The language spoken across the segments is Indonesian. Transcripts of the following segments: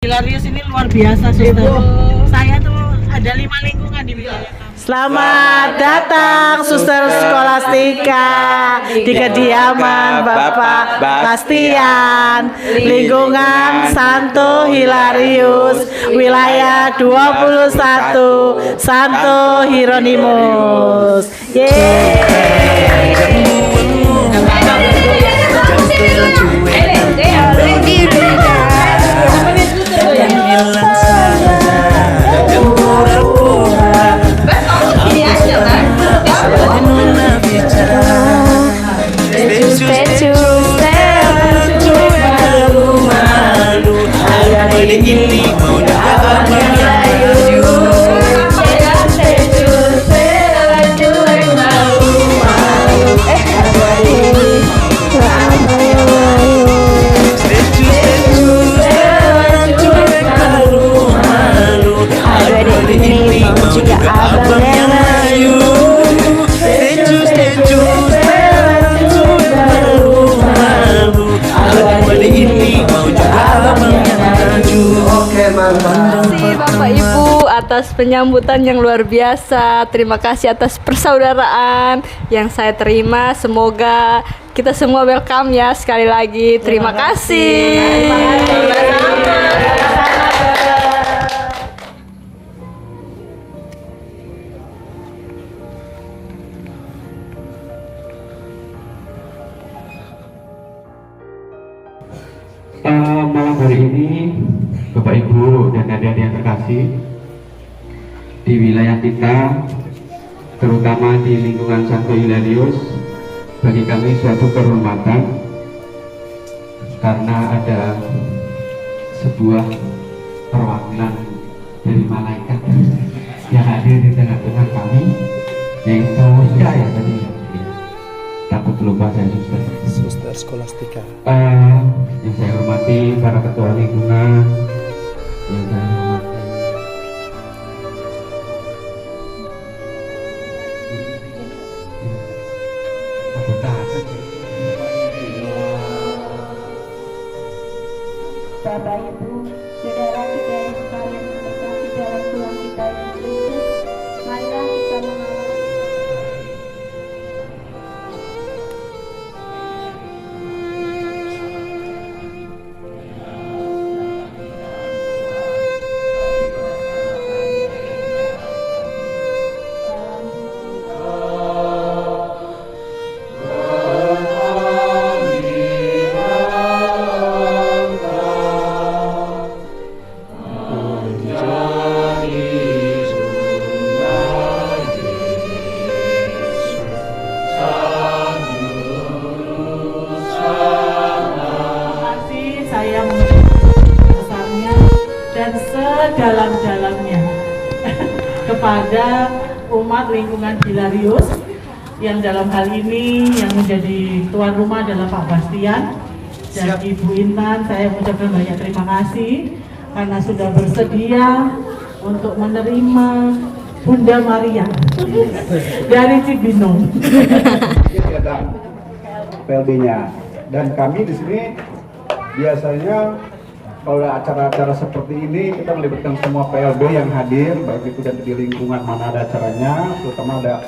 Hilarius ini luar biasa, Suster. Saya tuh ada 5 lingkungan di wilayah kami. Selamat datang Suster Skolastika di kediaman Bapak Bastian, lingkungan Santo Hilarius, wilayah 21, Santo Hieronymus. Bapak Ibu atas penyambutan yang luar biasa. Terima kasih atas persaudaraan yang saya terima. Semoga kita semua welcome ya sekali lagi. Terima kasih. Malam hari ini Bapak Ibu dan adik-adik yang terkasih, di wilayah kita terutama di lingkungan Santo Hilarius, bagi kami suatu kehormatan karena ada sebuah perwakilan dari malaikat yang hadir di tengah-tengah kami, yaitu ya tadi takut lupa saya Suster Skolastika. Yang saya hormati para ketua lingkungan, yang saya hormati anggota Bapak Ibu, saudara kita yang sekalian berkasih dalam Tuhan kita Yesus Kristus, marilah kita mengawal. Saya mengucapkan besarnya dan sedalam-dalamnya kepada umat lingkungan Hilarius yang dalam hal ini yang menjadi tuan rumah adalah Pak Bastian dan Ibu Intan. Saya mengucapkan banyak terima kasih karena sudah bersedia untuk menerima Bunda Maria dari Cibinong. PLB-nya, dan kami di sini biasanya kalau ada acara-acara seperti ini kita melibatkan semua PLB yang hadir, baik itu dari di lingkungan mana ada acaranya, terutama ada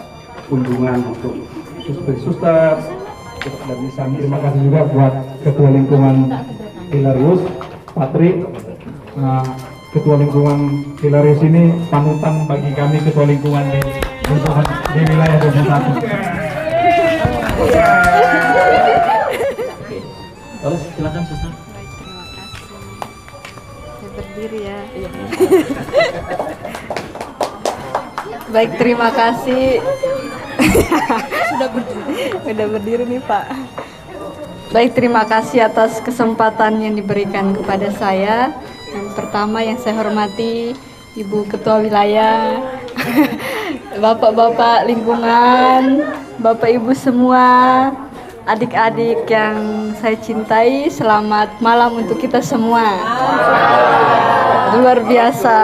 kunjungan untuk suster-suster dan misalnya. Terima kasih juga buat Ketua Lingkungan Hilarius, Patri. Ketua Lingkungan Hilarius ini panutan bagi kami Ketua Lingkungan di wilayah 21. Oke, silakan Suster. Baik, terima kasih. Saya berdiri ya. Baik, terima kasih. Sudah berdiri nih Pak. Baik, terima kasih atas kesempatan yang diberikan kepada saya. Yang pertama yang saya hormati Ibu Ketua Wilayah, Bapak-bapak lingkungan, Bapak Ibu semua, adik-adik yang saya cintai, selamat malam untuk kita semua. Luar biasa.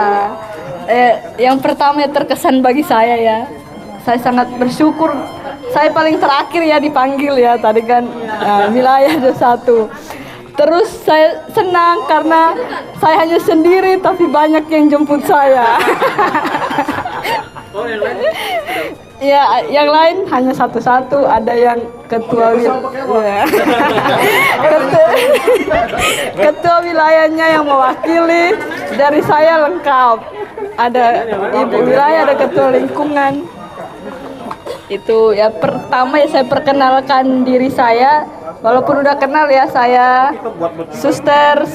Yang pertama yang terkesan bagi saya ya, saya sangat bersyukur. Saya paling terakhir ya dipanggil ya tadi kan wilayah 21. Terus saya senang karena saya hanya sendiri tapi banyak yang jemput saya. Ya, yang lain hanya satu-satu, ada yang ketua ketua wilayahnya yang mewakili, dari saya lengkap. Ada ibu wilayah, ada ketua lingkungan. Itu ya pertama ya saya perkenalkan diri saya, walaupun udah kenal ya, saya Suster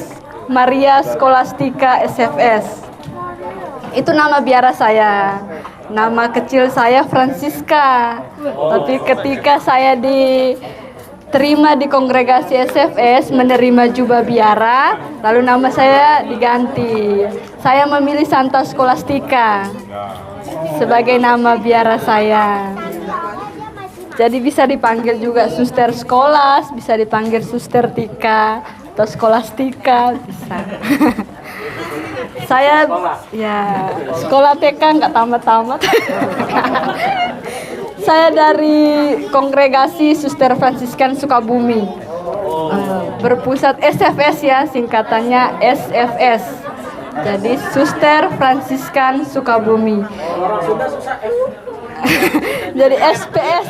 Maria Scholastica SFS. Itu nama biara saya. Nama kecil saya Francisca. Tapi ketika saya diterima di kongregasi SFS menerima jubah biara, lalu nama saya diganti. Saya memilih Santa Scholastica sebagai nama biara saya. Jadi bisa dipanggil juga Suster Skolas, bisa dipanggil Suster Tika atau Skolastika, bisa. Saya ya sekolah TK nggak tamat-tamat. Saya dari kongregasi Suster Fransiskan Sukabumi, berpusat SFS ya, singkatannya SFS. Jadi Suster Fransiskan Sukabumi. Jadi SPS.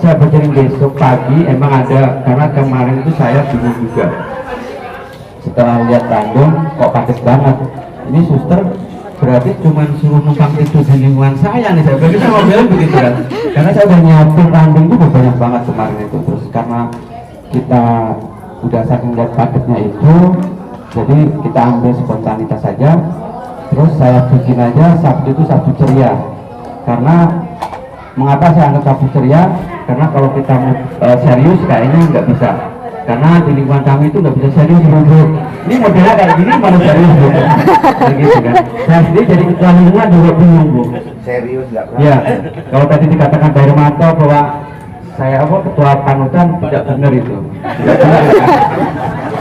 Saya berjalan besok pagi emang ada, karena kemarin itu saya bingung juga. Setelah lihat tanggung kok padat banget. Ini suster berarti cuma suruh numpang itu di lingkungan saya nih. Saya bagi sama bilang begitu kan. Karena saya udah nyiapin tanggung itu banyak banget kemarin itu. Terus karena kita udah saking lihat padatnya itu, jadi kita ambil spontanitas saja. Terus saya bikin aja Sabtu itu Sabtu ceria. Karena mengapa saya anggap Sabtu ceria? Karena kalau kita serius kayaknya nggak bisa. Karena di lingkungan kami itu nggak bisa serius dulu. Ini modelnya kayak gini malah serius gitu. Kayak gitu kan. Saya sendiri jadi ketua lingkungan juga bingung Bu. Serius nggak? Ya, kalau tadi dikatakan Pak Hermanto bahwa saya ketua panutan tidak benar itu. Tidak benar kan?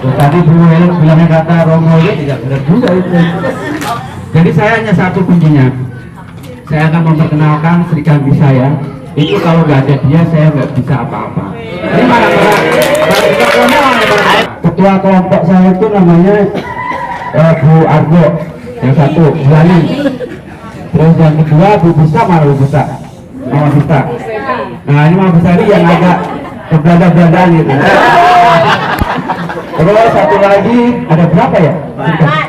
Terus tadi Bu Helen bilangnya kata Romo itu tidak benar juga itu. Jadi saya hanya satu kuncinya. Saya akan memperkenalkan Sri Kandi saya. Itu kalau nggak ada dia saya nggak bisa apa-apa. Ini mana ketua kelompok saya itu namanya Bu Argo, yang satu Bulani. Terus yang kedua Bu Bisa, Mama Bisa. Nah ini Mama Besari yang agak keberada-beradaan gitu. Terus satu lagi ada berapa ya?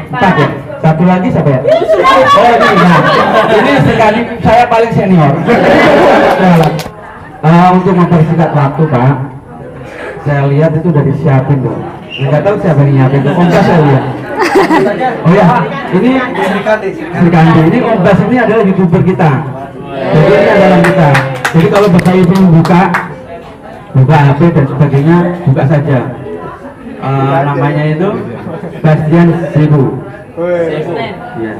Empat ya. Satu lagi siapa ya? Oh ini, nah, ini sekali saya paling senior. Untuk mempersingkat waktu Pak, saya lihat itu udah disiapin tuh. Nggak tahu siapa yang nyiapin tuh. Ombas saya lihat. Oh ya, ini Sri Kandi. Ini Ombas ini adalah YouTuber kita. Jadi ini adalah kita. Jadi kalau Bapak Ibu buka HP dan sebagainya, buka saja. Namanya itu Bastian Zebu. Ya.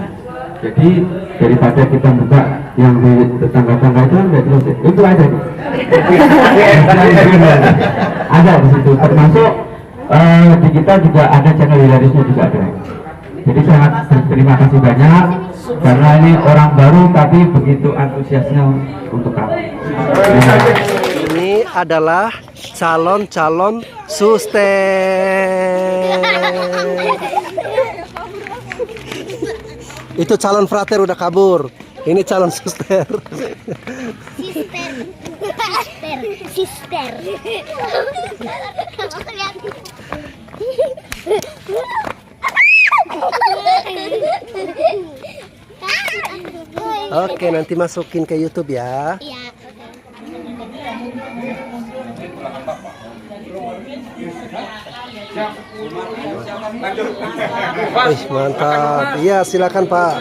Jadi daripada kita buka yang di tetangga-tetangga itu kan terus itu aja nih. Ada di situ, termasuk di kita juga ada channel Hilarisnya juga ada. Jadi sangat terima kasih banyak karena ini orang baru tapi begitu antusiasnya untuk kami. Ini adalah calon-calon suster. Itu calon frater udah kabur. Ini calon suster. Sister. Oke, nanti masukin ke YouTube ya. Iya. Wih, mantap. Iya, silakan Pak.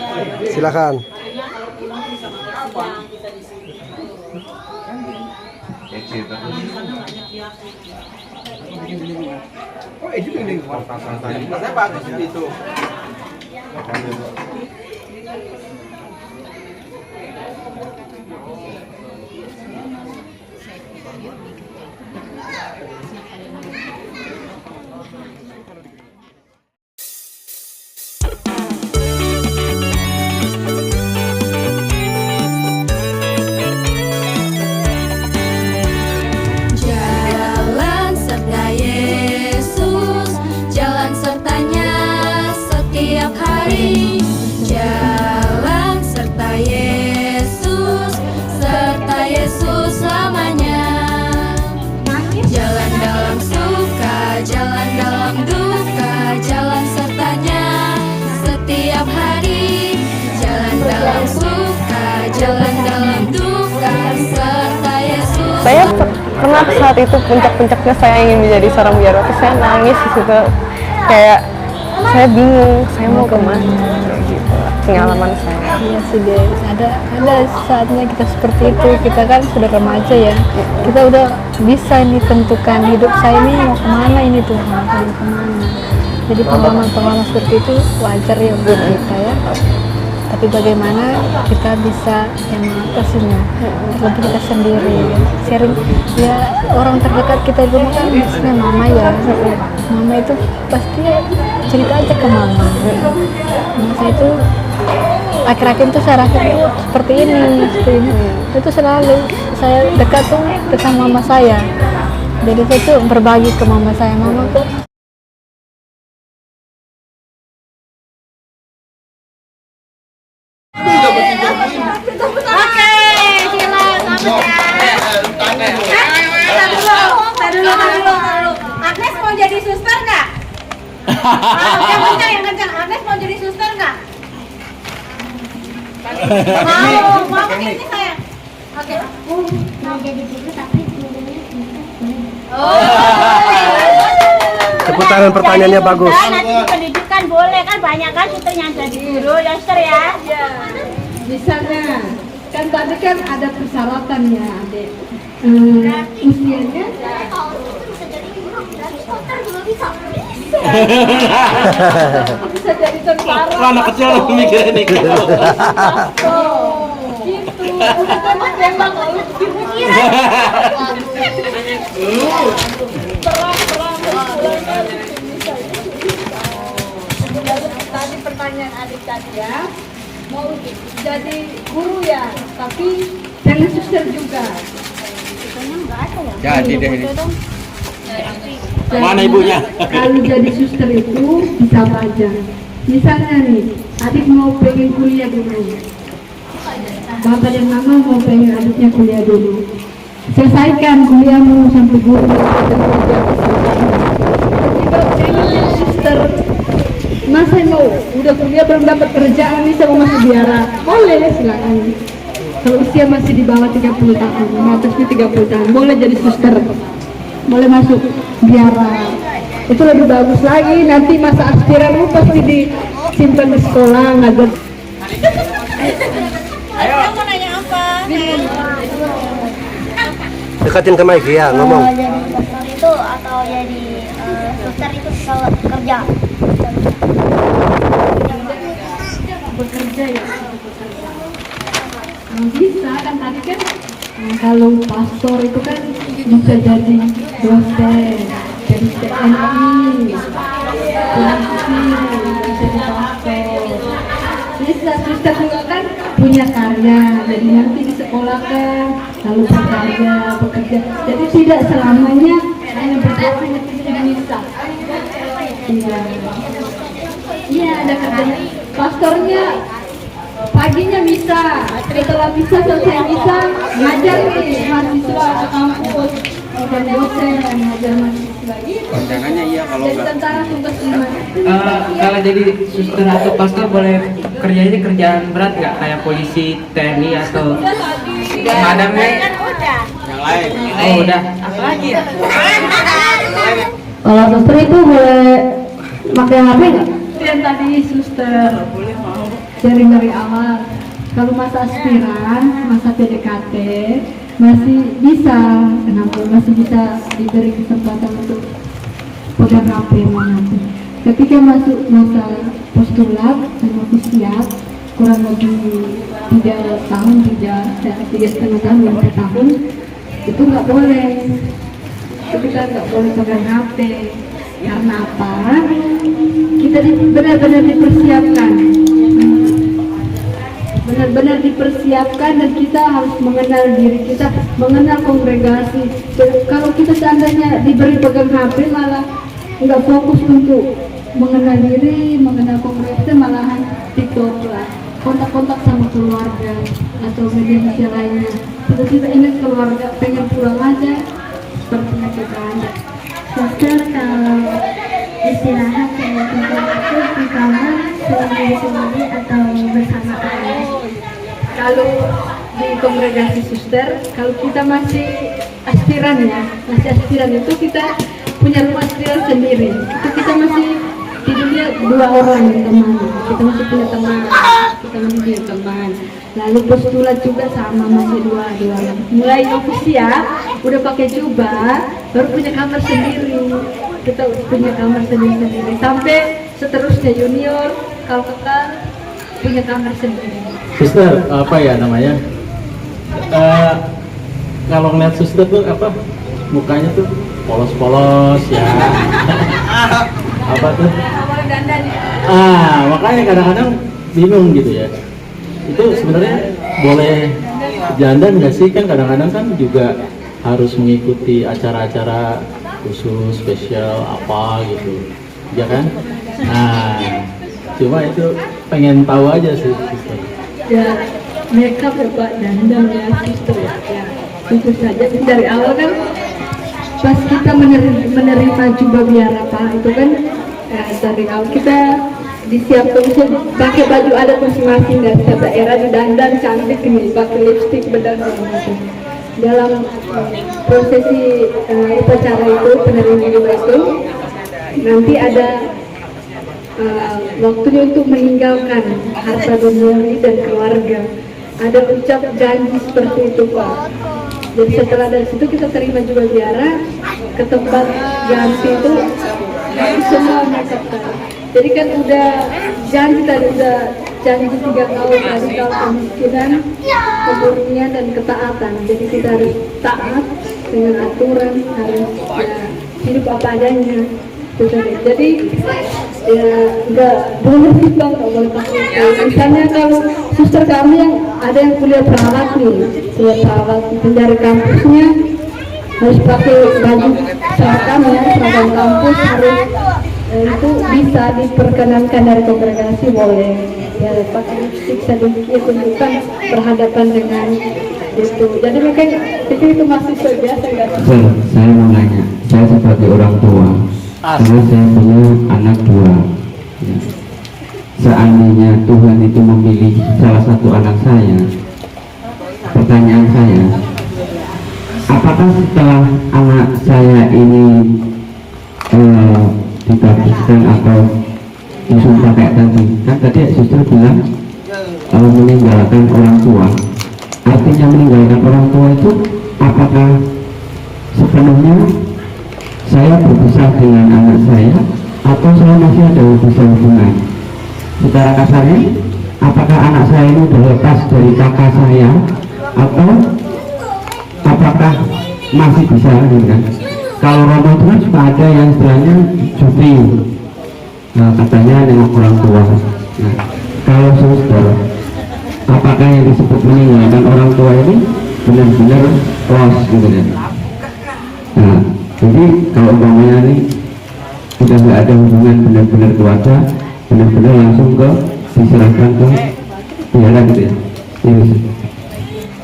Silakan. pernah saat itu puncak-puncaknya saya ingin menjadi seorang biarawati, saya nangis di situ, kayak saya bingung saya mau kemana, kayak gitu pengalaman saya. Iya sih deh, ada saatnya kita seperti itu, kita kan sudah remaja ya, kita udah bisa nih tentukan hidup saya ini mau kemana ini Tuhan, mau kemana. Jadi pengalaman-pengalaman seperti itu wajar ya buat kita ya. Tapi bagaimana kita bisa yang mengatasinya, terlebih kita sendiri ya. Sharing ya, orang terdekat kita itu kan biasanya mama ya, mama itu pasti cerita aja ke mama. Saya itu akhir-akhir itu saya rasa itu seperti ini. Itu selalu saya dekat tuh sama mama saya, jadi saya tuh berbagi ke mama saya, mama tuh Agnes mau jadi suster nggak? Yang kencang. Agnes mau jadi suster nggak? Mau ini sayang. Oke. Mau jadi guru tapi Tepuk tangan, pertanyaannya bagus. Nanti di pendidikan boleh kan, banyak kan suster yang jadi guru, ya suster ya. misalnya kan tadi kan ada persyaratannya Adek. Usianya bisa jadi tentara. Anak kecil lu mikirin nih. Gitu. Tembak tadi pertanyaan adik tadi ya, mau jadi guru ya, tapi jangan suster juga. Jadi deh ini. Mana ibunya? Kalau jadi suster itu bisa aja. Misalnya nih, adik mau pengen kuliah dulu, bapak dan mama mau pengen adiknya kuliah dulu. Selesaikan kuliahmu sampai guru dan kerja. Ketika pengen jadi suster, masa mau udah kuliah belum dapat kerjaan nih sama masuk biara, boleh silakan. Kalau usia masih di bawah 30 tahun, atasnya 30 tahun, boleh jadi suster, boleh masuk biara. Itu lebih bagus lagi, nanti masa aspiranmu pasti disimpan di sekolah, ngajar. Ayo. Mau nanya apa? Dekatin ke mic ya, ngomong. jadi dokter itu atau jadi suster itu kalau kerja. Bekerja ya, bisa kan tadi kan. Kalau pastor itu kan bisa jadi dosen, jadi TNI, polisi, jadi pastor. Bisa suster juga kan punya karya, jadi nanti disekolahkan lalu bekerja. Jadi tidak selamanya hanya berdoa tidak bisa. Iya, ada kerjanya. Pastornya paginya bisa, setelah bisa selesai bisa ngajar nih mahasiswa ke kampus, dan dosen ngajar mahasiswa gitu. Pandangannya iya kalau Jadi enggak. tentara tugas gimana? Kalau jadi suster atau pastor boleh kerjanya kerjaan berat nggak kayak polisi, TNI atau madamnya? Yang lain. Oh udah. Apa lagi ya? Kalau suster itu boleh pakai HP nggak? Yang tadi suster dari awal. Kalau masa aspiran, masa PDKT masih bisa, kenapa masih bisa diberi kesempatan untuk pegang HP nanti. Ketika masuk masa postulat dan ofisiat kurang lebih 3 tahun, 3,5 tahun, 4 tahun itu nggak boleh. Kita nggak boleh pegang HP. Karena apa? Kita benar-benar dipersiapkan dan kita harus mengenal diri kita, mengenal kongregasi. Kalau kita seandainya diberi pegang HP malah nggak fokus untuk mengenal diri, mengenal kongregasi, malahan TikTok lah, kontak-kontak sama keluarga atau media lainnya. Tiba-tiba ingat keluarga, pengen pulang aja, sepertinya kita ada. Suster kalau istirahat kayak itu di kamar sendiri atau bersama teman. Kalau di kongregasi suster, kalau kita masih aspiran ya, masih aspiran itu kita punya rumah aspiran sendiri. Itu kita masih di dunia 2 orang teman, kita masih punya teman, lalu postulat juga sama masih dua orang. Mulai ofisial udah pakai jubah, baru punya kamar sendiri, kita punya kamar sendiri sampai seterusnya junior kalau kakak punya kamar sendiri. Suster, apa ya namanya? Kalau ngeliat suster tuh apa? Mukanya tuh polos-polos ya. Apa tuh? Makanya kadang-kadang bingung gitu ya. Itu sebenarnya boleh jandan nggak sih? Kan kadang-kadang kan juga harus mengikuti acara-acara khusus, spesial apa gitu, ya kan? Nah, cuma itu pengen tahu aja sih, suster. Ya, mereka berbuat dandan ya, suster ya. Tentu saja dari awal kan pas kita menerima jubah biara Pak itu kan ya, dari awal kita disiapkan pakai baju adat masing-masing dari setiap daerah, didandan cantik nih, pakai lipstik berdandan gitu. Dalam prosesi upacara itu penerimaan jubah itu nanti ada waktunya untuk meninggalkan harta duniawi dan keluarga. Ada ucap janji seperti itu Pak. Jadi setelah dari situ kita terima juga biara ke tempat ganti itu semua mengucapkan. Jadi kan udah janji tadi, udah janji 3 tahun tadi kalau kemiskinan, keburukan dan ketaatan. Jadi kita harus taat dengan aturan, harus ya, hidup apa adanya. Jadi ya nggak boleh sih Bang, nggak boleh pakai. Misalnya kalau suster kami yang ada yang kuliah perawat nih, penjari kampusnya harus pakai baju seragam ya, seragam kampus harus itu bisa diperkenankan dari kongregasi, boleh ya pakai lipstik sedikit tunjukkan berhadapan dengan itu. Jadi mereka pikir itu masih biasa nggak? Saya mau nanya, saya sebagai orang tua, karena saya punya anak 2 ya. Seandainya Tuhan itu memilih salah satu anak saya, pertanyaan saya, apakah setelah anak saya ini dibaptiskan atau disumpah kayak tadi, kan tadi suster bilang meninggalkan orang tua, artinya meninggalkan orang tua itu apakah sepenuhnya saya berpisah dengan anak saya atau saya masih ada hubungan? Secara kasarnya, apakah anak saya ini sudah lepas dari kakak saya atau apakah masih bisa gitu kan? Kalau Romo itu kan suka ada yang istilahnya cuti, katanya dengan orang tua. Nah, kalau suster, apakah yang disebut meninggalkan orang tua ini benar-benar close gitu kan? Nah, jadi kalau umpamanya ini sudah nggak ada hubungan benar-benar keluarga, benar-benar langsung ke diserahkan ke biara gitu ya.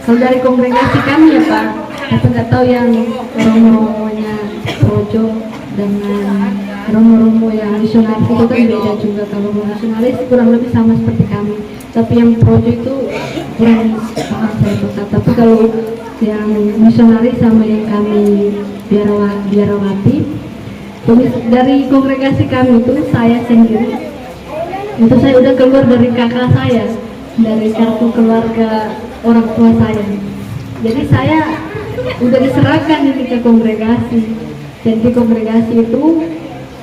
Kalau dari kongregasi kami ya Pak, saya nggak tahu yang romo-romonya projo dengan romo-romo yang misionaris itu kan beda juga. Kalau misionaris kurang lebih sama seperti kami, tapi yang projo itu kurang paham saya Pak. Tapi kalau yang misionaris sama yang kami biarawati dari kongregasi kami itu saya sendiri itu saya udah keluar dari kakak saya, dari kartu keluarga orang tua saya. Jadi saya udah diserahkan ini ke kongregasi. Dan di kongregasi itu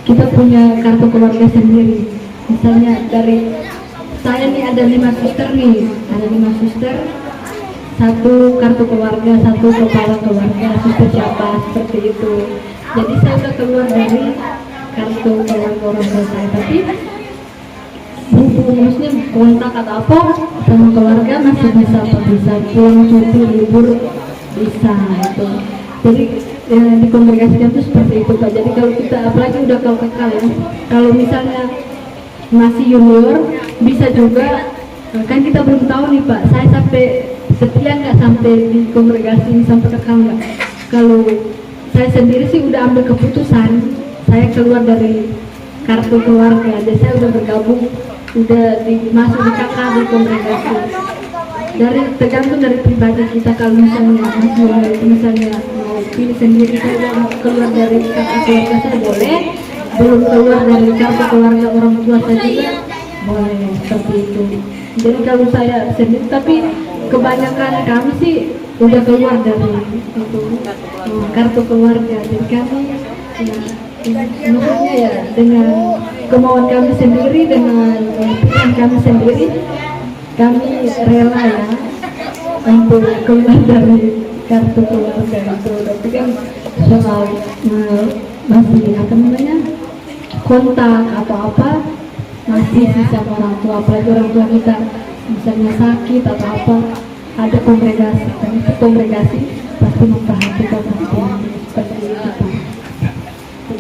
kita punya kartu keluarga sendiri. Misalnya dari saya nih ada 5 suster nih, ada 5 suster, 1 kartu keluarga, 1 kepala keluarga, suster siapa, seperti itu. Jadi saya udah keluar dari kartu keluarga orang tua saya, tapi maksudnya kontak atau apa sama keluarga masih bisa pulang cuti libur bisa itu. Jadi di kongregasi itu seperti itu Pak. Jadi kalau kita apalagi udah kalau kekal ya, kalau misalnya masih junior bisa juga, kan kita belum tahu nih Pak, saya sampai setia nggak sampai di kongregasi ini sampai kekal nggak. Kalau saya sendiri sih udah ambil keputusan, saya keluar dari kartu keluarga, jadi saya udah bergabung, udah masuk di kakak di kongregasi. tergantung dari pribadi kita. Kalau misalnya mau pilih sendiri, saya mau keluar dari kartu keluarga saya boleh, belum keluar dari kartu keluarga orang tua saya juga boleh, seperti itu. Jadi kalau saya sendiri, tapi kebanyakan kami sih udah keluar dari itu kartu keluarga. Jadi kami maksudnya ya dengan kemauan kami sendiri, dengan pilihan kami sendiri, kami rela ya untuk keluar dari kartu keluarga itu. Tapi kan soal masih apa namanya kontak atau apa masih sisa orang tua, apalagi orang tua kita misalnya sakit atau apa, ada kongregasi, dan itu kongregasi pasti memperhatikan penting seperti itu Pak.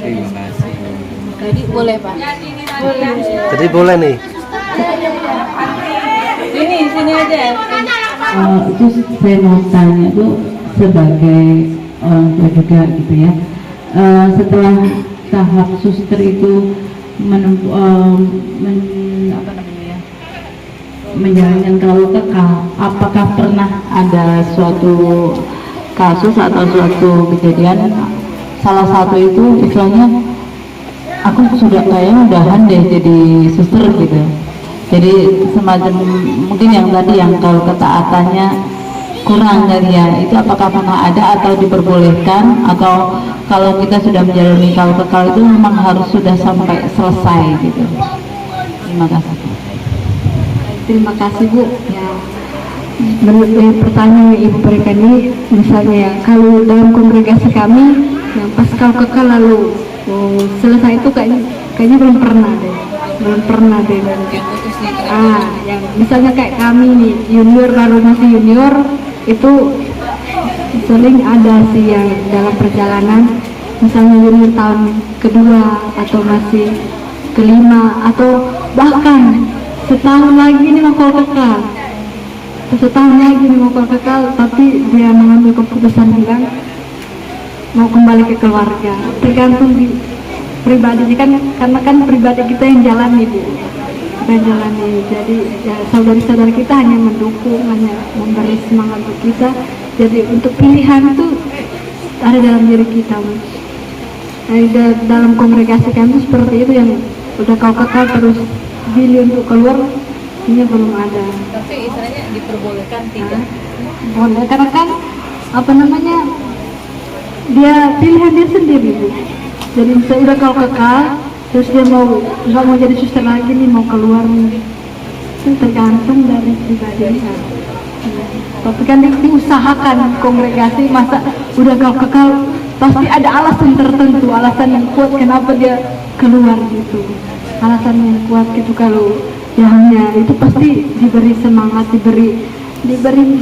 Terima kasih. Jadi boleh Pak? Boleh. Jadi boleh nih. Sini aja. Itu saya mau tanya tuh sebagai orang tua juga gitu ya. Setelah tahap suster itu menjalankan kalau kekal, apakah pernah ada suatu kasus atau suatu kejadian salah satu itu istilahnya aku sudah kayaknya udahan deh jadi suster gitu, jadi semacam mungkin yang tadi yang kalau ketaatannya kurang dari ya, itu apakah pernah ada atau diperbolehkan, atau kalau kita sudah menjalani kalau kekal itu memang harus sudah sampai selesai gitu. Terima kasih. Terima kasih Bu. Ya, menurut pertanyaan yang Ibu berikan ini, misalnya ya, kalau dalam kongregasi kami yang pas kau kekal lalu selesai itu kayaknya belum pernah deh. Yang misalnya kayak kami nih junior, baru masih junior itu sering ada sih yang dalam perjalanan misalnya junior tahun kedua atau masih kelima atau bahkan setahun lagi ini mau kekal, tapi dia mengambil keputusan bilang mau kembali ke keluarga. Tergantung di pribadi kan, karena kan pribadi kita yang jalani Bu, jadi ya, saudara-saudara kita hanya mendukung, hanya memberi semangat untuk kita. Jadi untuk pilihan itu ada dalam diri kita Bu. Dalam kongregasi kami seperti itu, yang udah kau kekal terus pilih untuk keluar, ini belum ada. Tapi istilahnya diperbolehkan tidak? Boleh, karena kan apa namanya dia pilihan dia sendiri Bu. Jadi misalnya udah kau kekal terus dia nggak mau jadi suster lagi nih, mau keluar nih, itu tergantung dari pribadinya. Tapi kan diusahakan kongregasi, masa udah kau kekal pasti ada alasan tertentu, alasan yang kuat kenapa dia keluar gitu, alasan yang kuat gitu. Kalau hanya itu pasti diberi semangat, diberi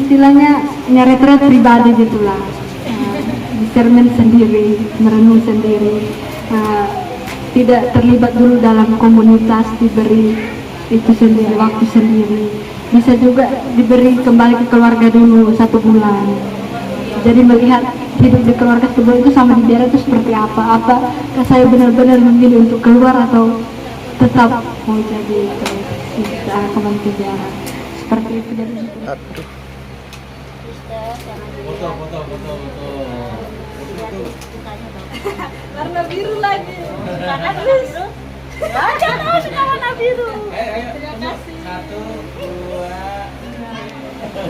istilahnya nyeret-nyeret pribadi gitulah, discernment sendiri, merenung sendiri, tidak terlibat dulu dalam komunitas, diberi itu sendiri, waktu sendiri. Bisa juga diberi kembali ke keluarga dulu 1 bulan, jadi melihat hidup di keluarga sebuah itu sama di daerah itu seperti apa saya benar-benar memilih untuk keluar atau tetap mau jadi kementerian seperti itu. Jadi Warna biru lagi. Warna biru. Jangan tahu suka warna biru. Terima kasih.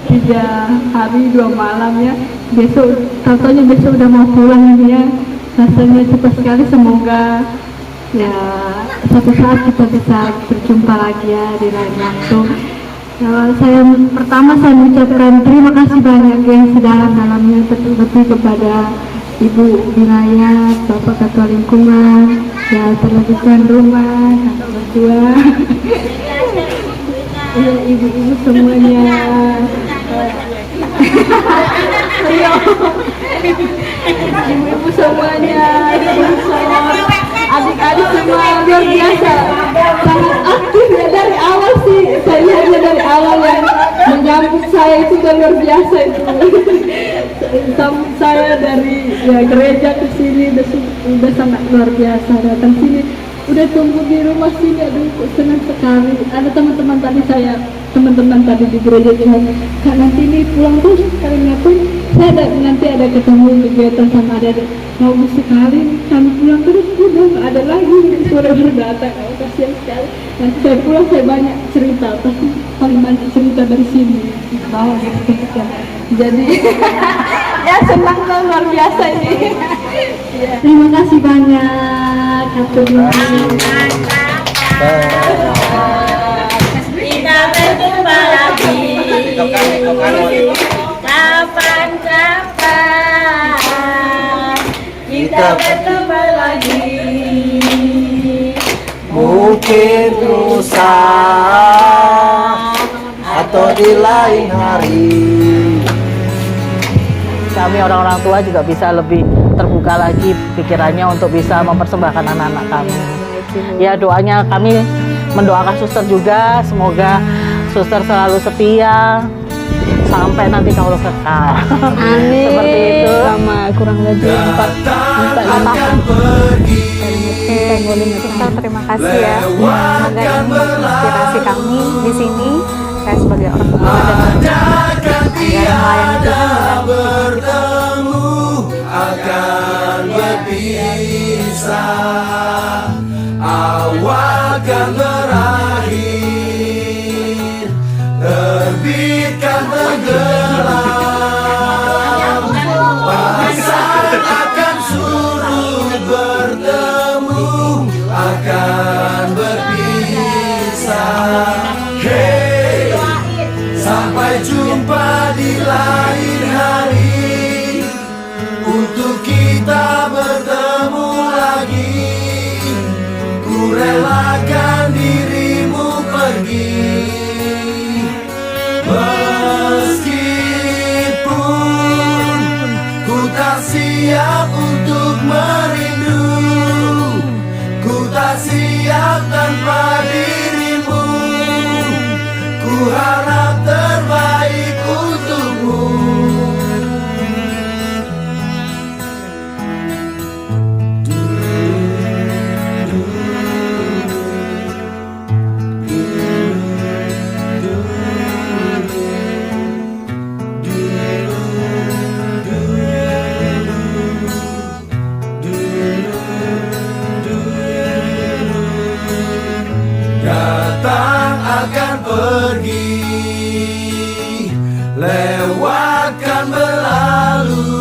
3 hari 2 malam ya. Contohnya besok udah mau pulang ya. Rasanya cepat sekali. Semoga ya suatu saat kita bisa berjumpa lagi ya di lain waktu. Saya mengucapkan terima kasih banyak yang sedalam-dalamnya betul-betul kepada Ibu Wilayah, Bapak Ketua Lingkungan, ya terlebih tuan rumah, kakak mertua, ya ibu-ibu semuanya, ibu-ibu semuanya, adik-adik semua luar biasa, sangat aktif ya dari awal sih. Saya lihatnya dari awal yang menyambut saya itu luar biasa itu. Sambut saya dari ya gereja ke sini udah sangat luar biasa. Datang sini udah tunggu di rumah sini, aduh senang sekali. Ada teman-teman tadi di gereja bilang, Kak nanti ini pulang terus kalian ngapain? Nanti ada ketemu kegiatan sama ada bagus sekali, kami pulang terus udah nggak ada lagi sore datang. Kasihan sekali. Nanti saya pulang saya banyak cerita, pasti paling banyak cerita dari sini bawa gitu. Jadi ya senang dong, luar biasa ini. Terima kasih banyak Kak. Kita berjumpa lagi. Kapan kita berjumpa lagi. Mungkin lusa atau di lain hari. Kami orang-orang tua juga bisa lebih terbuka lagi pikirannya untuk bisa mempersembahkan anak-anak kami. Ya doanya kami mendoakan suster juga, semoga suster selalu setia sampai nanti kaulo kekal. Amin. Seperti itu. Sama kurang lebih 4 tahun. Suster, terima kasih ya. Semoga ini menginspirasi kami di sini. Saya sebagai orang tua dan melayani Tuhan bertemu akan berpisah, awal kan berakhir, terbitkan tenggelam, pasang akan surut, bertemu akan berpisah. Hey, sampai jumpa di lain hari, untuk kita bertemu lagi. Ku relakan dirimu pergi, meskipun ku tak siap untuk merindu, ku tak siap tanpa dirimu. Ku harap terbaik untukmu. Datang akan pergi, lewatkan berlalu,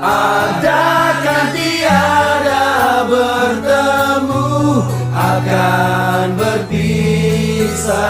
adakan tiada bertemu, akan berpisah.